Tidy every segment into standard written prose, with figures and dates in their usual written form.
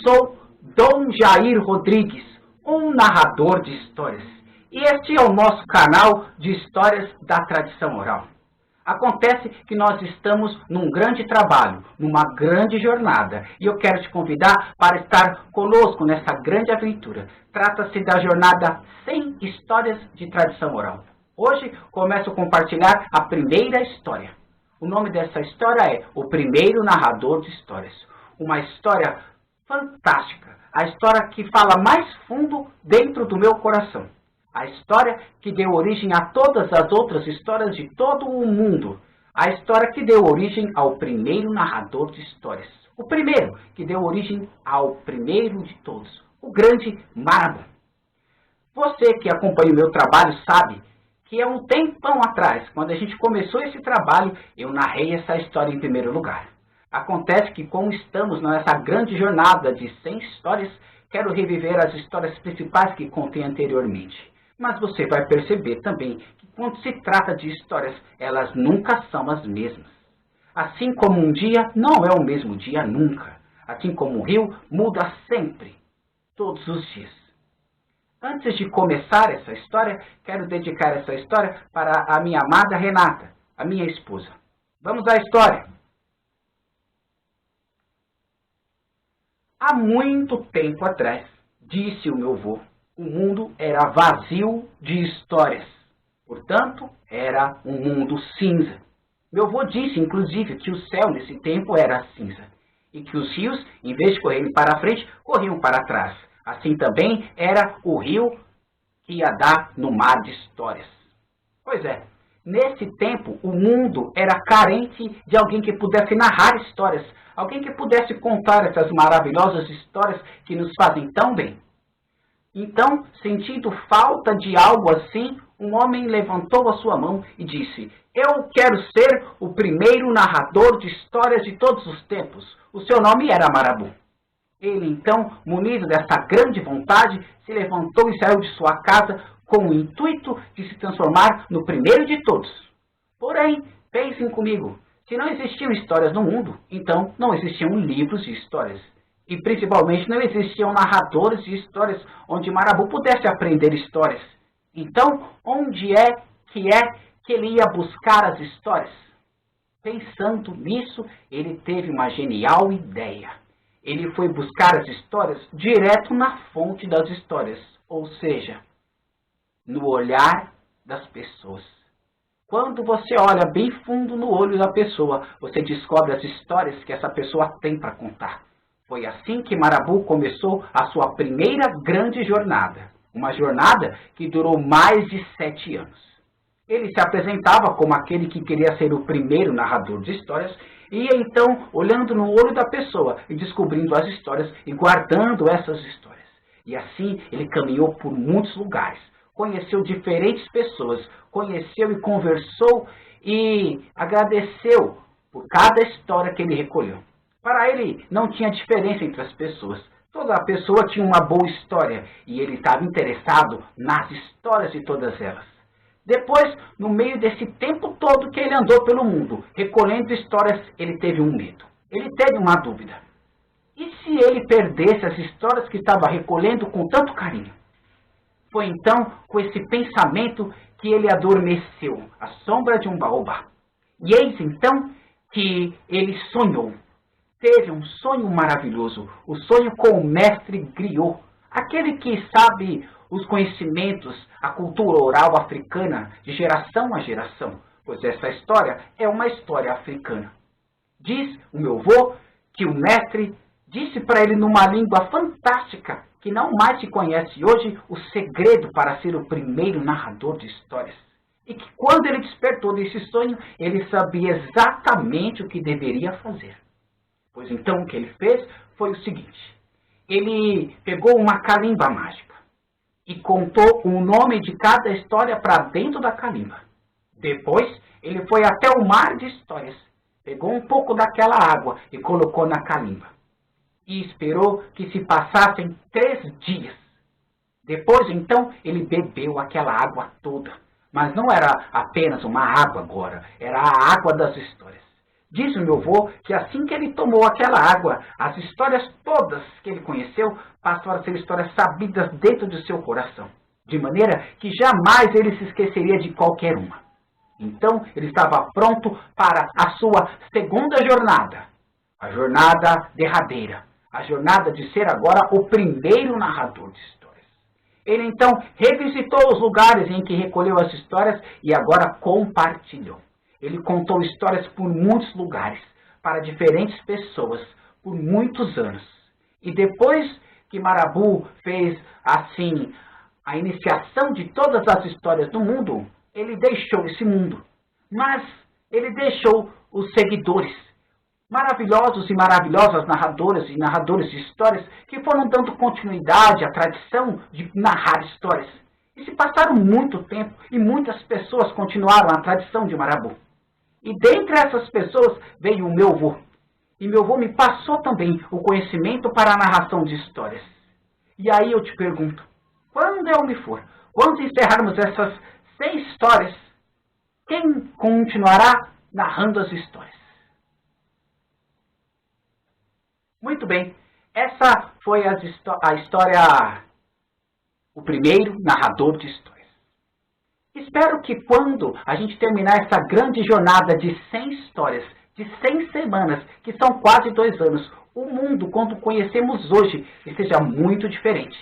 sou Dom Jair Rodrigues, um narrador de histórias, e este é o nosso canal de histórias da tradição oral. Acontece que nós estamos num grande trabalho, numa grande jornada, e eu quero te convidar para estar conosco nessa grande aventura. Trata-se da jornada 100 histórias de tradição oral. Hoje começo a compartilhar a primeira história. O nome dessa história é O Primeiro Narrador de Histórias. Uma história fantástica, a história que fala mais fundo dentro do meu coração. A história que deu origem a todas as outras histórias de todo o mundo. A história que deu origem ao primeiro narrador de histórias. O primeiro que deu origem ao primeiro de todos, o grande Marabu. Você que acompanha o meu trabalho sabe que há um tempão atrás, quando a gente começou esse trabalho, eu narrei essa história em primeiro lugar. Acontece que, como estamos nessa grande jornada de 100 histórias, quero reviver as histórias principais que contei anteriormente. Mas você vai perceber também que quando se trata de histórias, elas nunca são as mesmas. Assim como um dia não é o mesmo dia nunca. Assim como o rio muda sempre, todos os dias. Antes de começar essa história, quero dedicar essa história para a minha amada Renata, a minha esposa. Vamos à história! Há muito tempo atrás, disse o meu avô, o mundo era vazio de histórias. Portanto, era um mundo cinza. Meu avô disse, inclusive, que o céu nesse tempo era cinza. E que os rios, em vez de correrem para frente, corriam para trás. Assim também era o rio que ia dar no mar de histórias. Pois é, nesse tempo o mundo era carente de alguém que pudesse narrar histórias, alguém que pudesse contar essas maravilhosas histórias que nos fazem tão bem. Então, sentindo falta de algo assim, um homem levantou a sua mão e disse: "Eu quero ser o primeiro narrador de histórias de todos os tempos." O seu nome era Marabu. Ele, então, munido dessa grande vontade, se levantou e saiu de sua casa com o intuito de se transformar no primeiro de todos. Porém, pensem comigo, se não existiam histórias no mundo, então não existiam livros de histórias. E principalmente não existiam narradores de histórias onde Marabu pudesse aprender histórias. Então, onde é que ele ia buscar as histórias? Pensando nisso, ele teve uma genial ideia. Ele foi buscar as histórias direto na fonte das histórias, ou seja, no olhar das pessoas. Quando você olha bem fundo no olho da pessoa, você descobre as histórias que essa pessoa tem para contar. Foi assim que Marabu começou a sua primeira grande jornada. Uma jornada que durou mais de 7 anos. Ele se apresentava como aquele que queria ser o primeiro narrador de histórias, e ia então olhando no olho da pessoa e descobrindo as histórias e guardando essas histórias. E assim ele caminhou por muitos lugares, conheceu diferentes pessoas, conheceu e conversou e agradeceu por cada história que ele recolheu. Para ele não tinha diferença entre as pessoas. Toda pessoa tinha uma boa história e ele estava interessado nas histórias de todas elas. Depois, no meio desse tempo todo que ele andou pelo mundo, recolhendo histórias, ele teve um medo. Ele teve uma dúvida. E se ele perdesse as histórias que estava recolhendo com tanto carinho? Foi então com esse pensamento que ele adormeceu à sombra de um baobá. E eis então que ele sonhou. Teve um sonho maravilhoso, o sonho com o mestre griot, aquele que sabe os conhecimentos, a cultura oral africana de geração a geração, pois essa história é uma história africana. Diz o meu avô que o mestre disse para ele numa língua fantástica que não mais se conhece hoje o segredo para ser o primeiro narrador de histórias. E que quando ele despertou desse sonho, ele sabia exatamente o que deveria fazer. Pois então o que ele fez foi o seguinte: ele pegou uma calimba mágica e contou o nome de cada história para dentro da calimba. Depois ele foi até o mar de histórias, pegou um pouco daquela água e colocou na calimba. E esperou que se passassem 3 dias. Depois então ele bebeu aquela água toda. Mas não era apenas uma água agora, era a água das histórias. Diz o meu avô que assim que ele tomou aquela água, as histórias todas que ele conheceu passaram a ser histórias sabidas dentro do seu coração, de maneira que jamais ele se esqueceria de qualquer uma. Então, ele estava pronto para a sua segunda jornada, a jornada derradeira, a jornada de ser agora o primeiro narrador de histórias. Ele então revisitou os lugares em que recolheu as histórias e agora compartilhou. Ele contou histórias por muitos lugares, para diferentes pessoas, por muitos anos. E depois que Marabu fez, assim, a iniciação de todas as histórias do mundo, ele deixou esse mundo. Mas ele deixou os seguidores, maravilhosos e maravilhosas narradoras e narradores de histórias, que foram dando continuidade à tradição de narrar histórias. E se passaram muito tempo e muitas pessoas continuaram a tradição de Marabu. E dentre essas pessoas veio o meu avô. E meu avô me passou também o conhecimento para a narração de histórias. E aí eu te pergunto, quando eu me for, quando encerrarmos essas 6 histórias, quem continuará narrando as histórias? Muito bem, essa foi a história, o primeiro narrador de histórias. Espero que quando a gente terminar essa grande jornada de 100 histórias, de 100 semanas, que são quase 2 anos, o mundo, quando conhecemos hoje, seja muito diferente.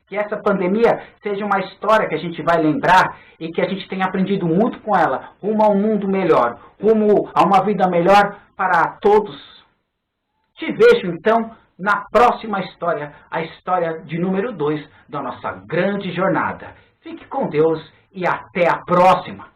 Que essa pandemia seja uma história que a gente vai lembrar e que a gente tenha aprendido muito com ela, rumo a um mundo melhor, rumo a uma vida melhor para todos. Te vejo, então, na próxima história, a história de número 2 da nossa grande jornada. Fique com Deus e até a próxima!